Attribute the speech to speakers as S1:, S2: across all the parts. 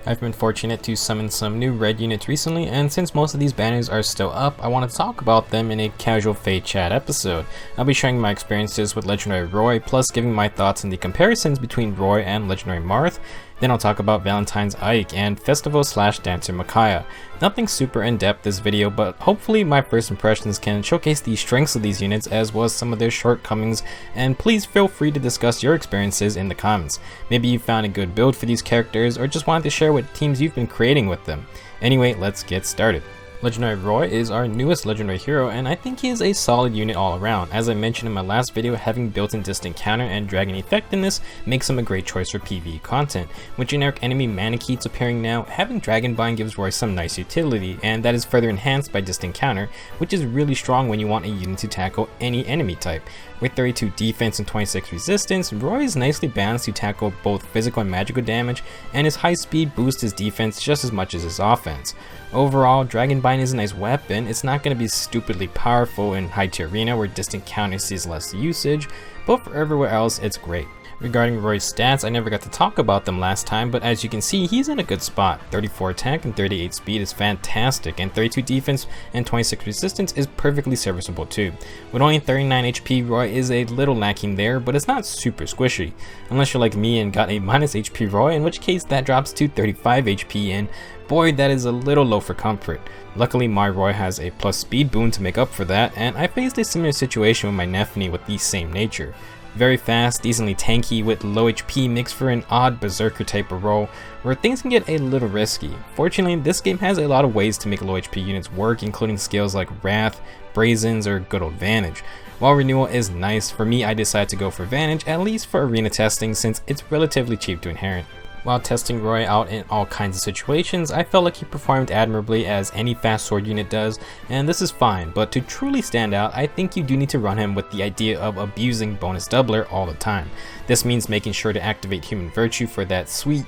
S1: I've been fortunate to summon some new red units recently, and since most of these banners are still up, I want to talk about them in a casual Feh Chat episode. I'll be sharing my experiences with Legendary Roy, plus giving my thoughts on the comparisons between Roy and Legendary Marth. Then I'll talk about Valentine's Ike and Festival/Dancer Micaiah. Nothing super in-depth this video, but hopefully my first impressions can showcase the strengths of these units as well as some of their shortcomings, and please feel free to discuss your experiences in the comments. Maybe you found a good build for these characters or just wanted to share what teams you've been creating with them. Anyway, let's get started. Legendary Roy is our newest legendary hero, and I think he is a solid unit all around. As I mentioned in my last video, having built-in distant counter and dragon effectiveness makes him a great choice for PvE content. With generic enemy Manicheets appearing now, having Dragonbind gives Roy some nice utility, and that is further enhanced by distant counter, which is really strong when you want a unit to tackle any enemy type. With 32 defense and 26 resistance, Roy is nicely balanced to tackle both physical and magical damage, and his high speed boosts his defense just as much as his offense. Overall, Dragonbind is a nice weapon. It's not going to be stupidly powerful in high tier arena where distant counter sees less usage, but for everywhere else it's great. Regarding Roy's stats, I never got to talk about them last time, but as you can see, he's in a good spot. 34 attack and 38 speed is fantastic, and 32 defense and 26 resistance is perfectly serviceable too. With only 39 HP, Roy is a little lacking there, but it's not super squishy. Unless you're like me and got a minus HP Roy, in which case that drops to 35 HP, and boy, that is a little low for comfort. Luckily, my Roy has a plus speed boon to make up for that, and I faced a similar situation with my Nephany with the same nature. Very fast, decently tanky with low HP makes for an odd berserker type of role where things can get a little risky. Fortunately, this game has a lot of ways to make low HP units work, including skills like Wrath, Brazens, or good old Vantage. While Renewal is nice, for me I decided to go for Vantage, at least for arena testing since it's relatively cheap to inherit. While testing Roy out in all kinds of situations, I felt like he performed admirably as any fast sword unit does, and this is fine, but to truly stand out, I think you do need to run him with the idea of abusing bonus doubler all the time. This means making sure to activate Human Virtue for that sweet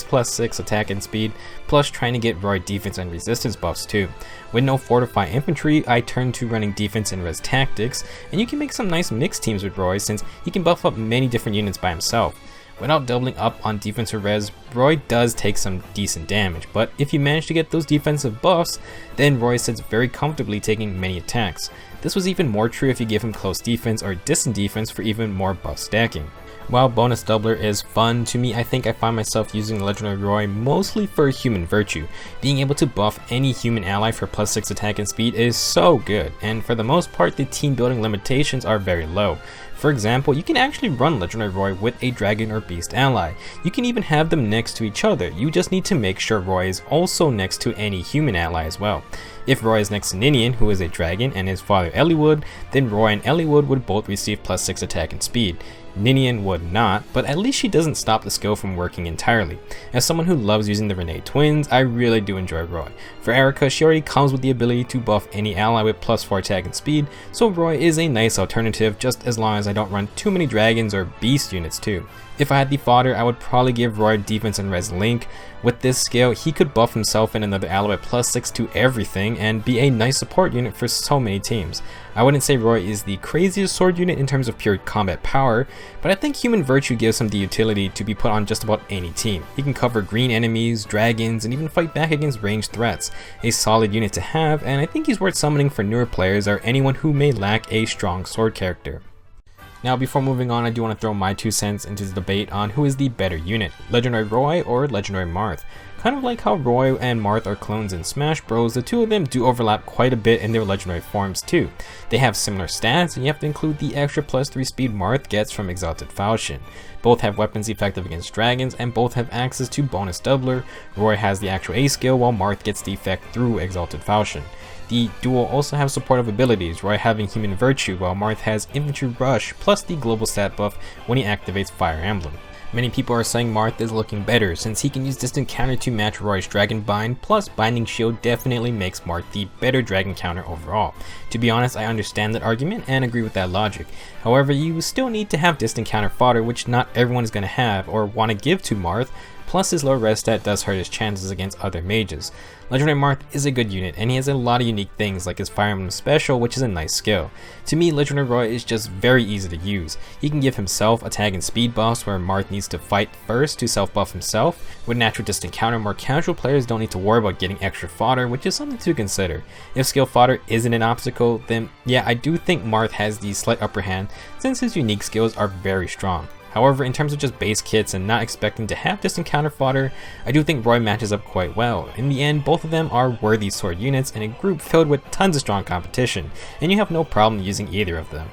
S1: plus 6 attack and speed, plus trying to get Roy defense and resistance buffs too. With no Fortify Infantry, I turned to running defense and res tactics, and you can make some nice mixed teams with Roy since he can buff up many different units by himself. Without doubling up on defense or res, Roy does take some decent damage, but if you manage to get those defensive buffs, then Roy sits very comfortably taking many attacks. This was even more true if you give him close defense or distant defense for even more buff stacking. While bonus doubler is fun, to me I think I find myself using Legendary Roy mostly for Human Virtue. Being able to buff any human ally for plus 6 attack and speed is so good, and for the most part the team building limitations are very low. For example, you can actually run Legendary Roy with a dragon or beast ally. You can even have them next to each other. You just need to make sure Roy is also next to any human ally as well. If Roy is next to Ninian, who is a dragon, and his father Eliwood, then Roy and Eliwood would both receive plus 6 attack and speed. Ninian would not, but at least she doesn't stop the skill from working entirely. As someone who loves using the Renee twins, I really do enjoy Roy. For Erica, she already comes with the ability to buff any ally with plus 4 attack and speed, so Roy is a nice alternative just as long as I don't run too many dragons or beast units too. If I had the fodder, I would probably give Roy defense and res link. With this skill, he could buff himself and another ally at plus 6 to everything and be a nice support unit for so many teams. I wouldn't say Roy is the craziest sword unit in terms of pure combat power, but I think Human Virtue gives him the utility to be put on just about any team. He can cover green enemies, dragons, and even fight back against ranged threats. A solid unit to have, and I think he's worth summoning for newer players or anyone who may lack a strong sword character. Now before moving on, I do want to throw my 2 cents into the debate on who is the better unit, Legendary Roy or Legendary Marth. Kind of like how Roy and Marth are clones in Smash Bros, the two of them do overlap quite a bit in their legendary forms too. They have similar stats, and you have to include the extra plus 3 speed Marth gets from Exalted Falchion. Both have weapons effective against dragons, and both have access to bonus doubler. Roy has the actual A skill, while Marth gets the effect through Exalted Falchion. The duo also have supportive abilities, Roy having Human Virtue while Marth has Infantry Rush plus the global stat buff when he activates Fire Emblem. Many people are saying Marth is looking better since he can use distant counter to match Roy's Dragon Bind, plus Binding Shield definitely makes Marth the better dragon counter overall. To be honest, I understand that argument and agree with that logic. However, you still need to have distant counter fodder, which not everyone is going to have or want to give to Marth. plus his low res stat does hurt his chances against other mages. Legendary Marth is a good unit, and he has a lot of unique things like his Fire Emblem special, which is a nice skill. To me, Legendary Roy is just very easy to use. He can give himself attack and speed buffs where Marth needs to fight first to self buff himself. With natural distant counter, more casual players don't need to worry about getting extra fodder, which is something to consider. If skill fodder isn't an obstacle, then yeah, I do think Marth has the slight upper hand since his unique skills are very strong. However, in terms of just base kits and not expecting to have distant counter fodder, I do think Roy matches up quite well. In the end, both of them are worthy sword units in a group filled with tons of strong competition, and you have no problem using either of them.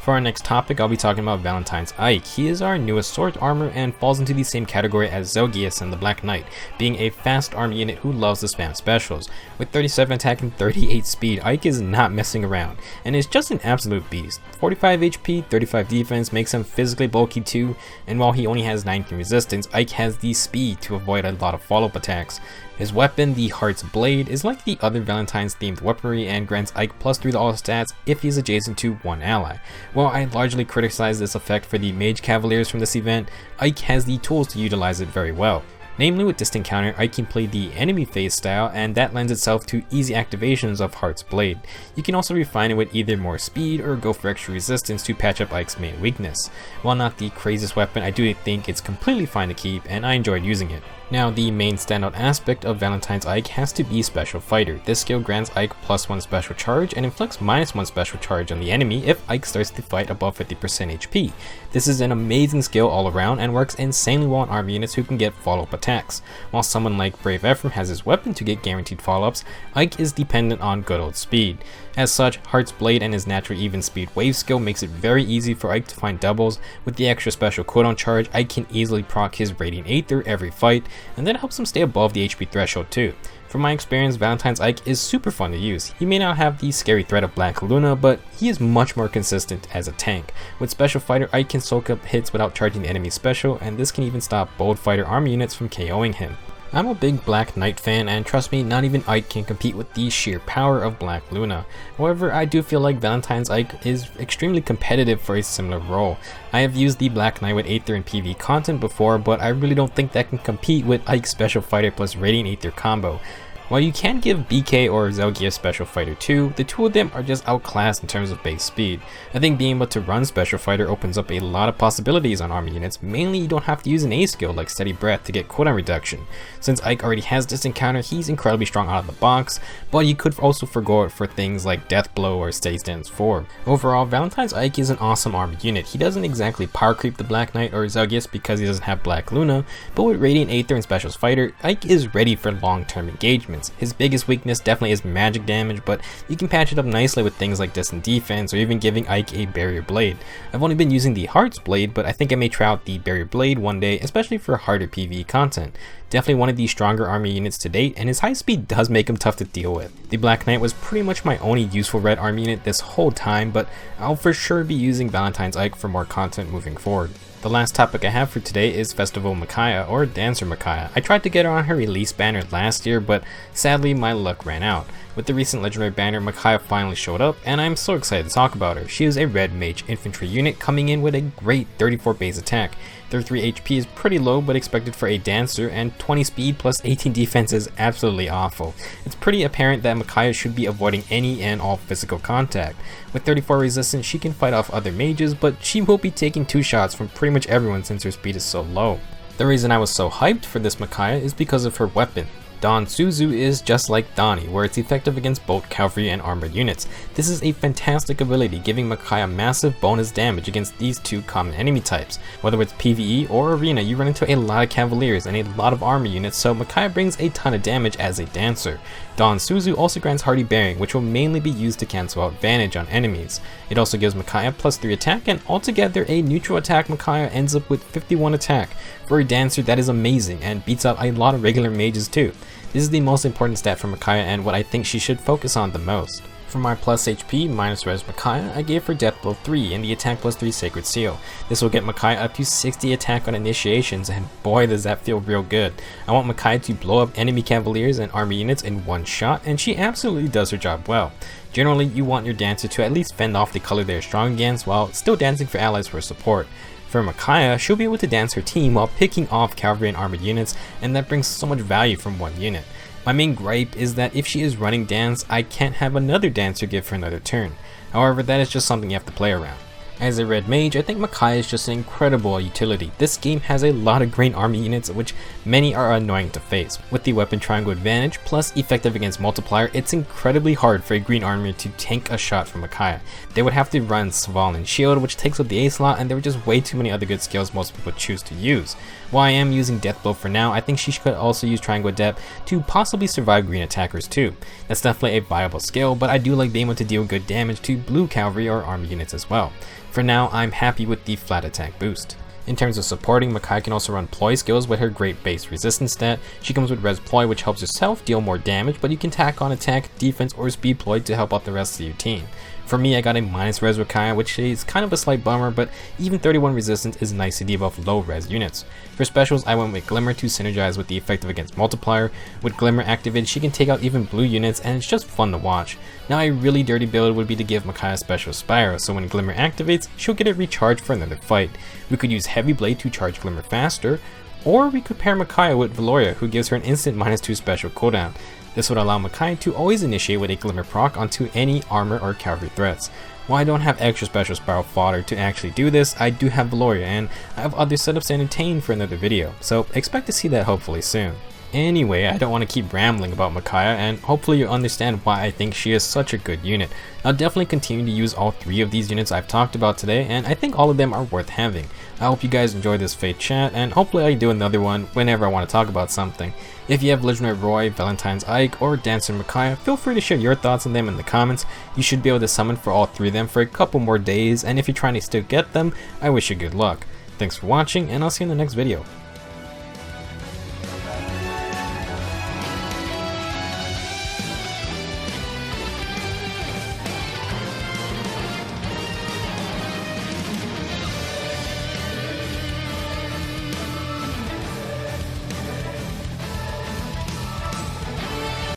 S1: For our next topic, I'll be talking about Valentine's Ike. He is our newest sword armor and falls into the same category as Zelgius and the Black Knight, being a fast army unit who loves to spam specials. With 37 attack and 38 speed, Ike is not messing around, and is just an absolute beast. 45 HP, 35 defense makes him physically bulky too, and while he only has 19 resistance, Ike has the speed to avoid a lot of follow-up attacks. His weapon, the Heart's Blade, is like the other Valentine's themed weaponry and grants Ike +3 to all stats if he's adjacent to one ally. While I largely criticize this effect for the Mage Cavaliers from this event, Ike has the tools to utilize it very well. Namely, with distant counter, Ike can play the enemy phase style, and that lends itself to easy activations of Heart's Blade. You can also refine it with either more speed or go for extra resistance to patch up Ike's main weakness. While not the craziest weapon, I do think it's completely fine to keep, and I enjoyed using it. Now, the main standout aspect of Valentine's Ike has to be Special Fighter. This skill grants Ike +1 special charge and inflicts -1 special charge on the enemy if Ike starts the fight above 50% HP. This is an amazing skill all around and works insanely well on army units who can get follow-up attacks. While someone like Brave Ephraim has his weapon to get guaranteed follow-ups, Ike is dependent on good old speed. As such, Heart's Blade and his natural even speed wave skill makes it very easy for Ike to find doubles. With the extra special cooldown charge, Ike can easily proc his Radiant Aether every fight, and that helps him stay above the HP threshold too. From my experience, Valentine's Ike is super fun to use. He may not have the scary threat of Black Luna, but he is much more consistent as a tank. With Special Fighter, Ike can soak up hits without charging the enemy special, and this can even stop Bold Fighter army units from KOing him. I'm a big Black Knight fan, and trust me, not even Ike can compete with the sheer power of Black Luna. However, I do feel like Valentine's Ike is extremely competitive for a similar role. I have used the Black Knight with Aether and PV content before, but I really don't think that can compete with Ike's Special Fighter plus Radiant Aether combo. While you can give BK or Zelgius Special Fighter too, the two of them are just outclassed in terms of base speed. I think being able to run Special Fighter opens up a lot of possibilities on army units. Mainly, you don't have to use an A skill like Steady Breath to get cooldown reduction. Since Ike already has distant counter, he's incredibly strong out of the box, but you could also forgo it for things like Death Blow or Steady Stance 4. Overall, Valentine's Ike is an awesome army unit. He doesn't exactly power creep the Black Knight or Zelgius because he doesn't have Black Luna, but with Radiant Aether and Special Fighter, Ike is ready for long-term engagements. His biggest weakness definitely is magic damage, but you can patch it up nicely with things like distant defense or even giving Ike a Barrier Blade. I've only been using the Heart's Blade, but I think I may try out the Barrier Blade one day, especially for harder PvE content. Definitely one of the stronger army units to date, and his high speed does make him tough to deal with. The Black Knight was pretty much my only useful red army unit this whole time, but I'll for sure be using Valentine's Ike for more content moving forward. The last topic I have for today is Festival Micaiah, or Dancer Micaiah. I tried to get her on her release banner last year, but sadly my luck ran out. With the recent legendary banner, Micaiah finally showed up, and I'm so excited to talk about her. She is a red mage infantry unit coming in with a great 34 base attack. 33 HP is pretty low but expected for a dancer, and 20 speed plus 18 defense is absolutely awful. It's pretty apparent that Micaiah should be avoiding any and all physical contact. With 34 resistance, she can fight off other mages, but she will be taking 2 shots from pretty much everyone since her speed is so low. The reason I was so hyped for this Micaiah is because of her weapon. Don Suzu is just like Donnie, where it's effective against both cavalry and armored units. This is a fantastic ability, giving Micaiah massive bonus damage against these two common enemy types. Whether it's PvE or arena, you run into a lot of cavaliers and a lot of armor units, so Micaiah brings a ton of damage as a dancer. Don Suzu also grants Hardy Bearing, which will mainly be used to cancel out Vantage on enemies. It also gives Micaiah +3 attack, and altogether a neutral attack Micaiah ends up with 51 attack. For a dancer, that is amazing and beats out a lot of regular mages too. This is the most important stat for Micaiah and what I think she should focus on the most. For my plus HP minus res Micaiah, I gave her Death Blow 3 and the attack +3 Sacred Seal. This will get Micaiah up to 60 attack on initiations, and boy does that feel real good. I want Micaiah to blow up enemy cavaliers and army units in one shot, and she absolutely does her job well. Generally, you want your dancer to at least fend off the color they're strong against while still dancing for allies for support. For Micaiah, she'll be able to dance her team while picking off cavalry and armored units, and that brings so much value from one unit. My main gripe is that if she is running dance, I can't have another dancer give her another turn. However, that is just something you have to play around. As a red mage, I think Micaiah is just an incredible utility. This game has a lot of green army units, which many are annoying to face. With the weapon triangle advantage, plus effective against multiplier, it's incredibly hard for a green army to tank a shot from Micaiah. They would have to run Sval and Shield, which takes up the A slot, and there were just way too many other good skills most people choose to use. While I am using Deathblow for now, I think she could also use Triangle Adept to possibly survive green attackers too. That's definitely a viable skill, but I do like being able to deal good damage to blue cavalry or army units as well. For now, I'm happy with the flat attack boost. In terms of supporting, Micaiah can also run ploy skills with her great base resistance stat. She comes with res ploy, which helps herself deal more damage, but you can tack on attack, defense, or speed ploy to help out the rest of your team. For me, I got a minus res Micaiah, which is kind of a slight bummer, but even 31 resistance is nice to debuff low res units. For specials, I went with Glimmer to synergize with the effective against multiplier. With Glimmer activated, she can take out even blue units, and it's just fun to watch. Now, a really dirty build would be to give Micaiah special Spyro, so when Glimmer activates, she'll get it recharged for another fight. We could use Heavy Blade to charge Glimmer faster, or we could pair Micaiah with Valoria, who gives her an instant -2 special cooldown. This would allow Micaiah to always initiate with a Glimmer proc onto any armor or cavalry threats. While I don't have extra special Spiral fodder to actually do this, I do have Valoria, and I have other setups to entertain for another video, so expect to see that hopefully soon. Anyway, I don't want to keep rambling about Micaiah, and hopefully you understand why I think she is such a good unit. I'll definitely continue to use all 3 of these units I've talked about today, and I think all of them are worth having. I hope you guys enjoyed this Feh Chat, and hopefully I do another one whenever I want to talk about something. If you have Legendary Roy, Valentine's Ike, or Dancer Micaiah, feel free to share your thoughts on them in the comments. You should be able to summon for all 3 of them for a couple more days, and if you're trying to still get them, I wish you good luck. Thanks for watching, and I'll see you in the next video.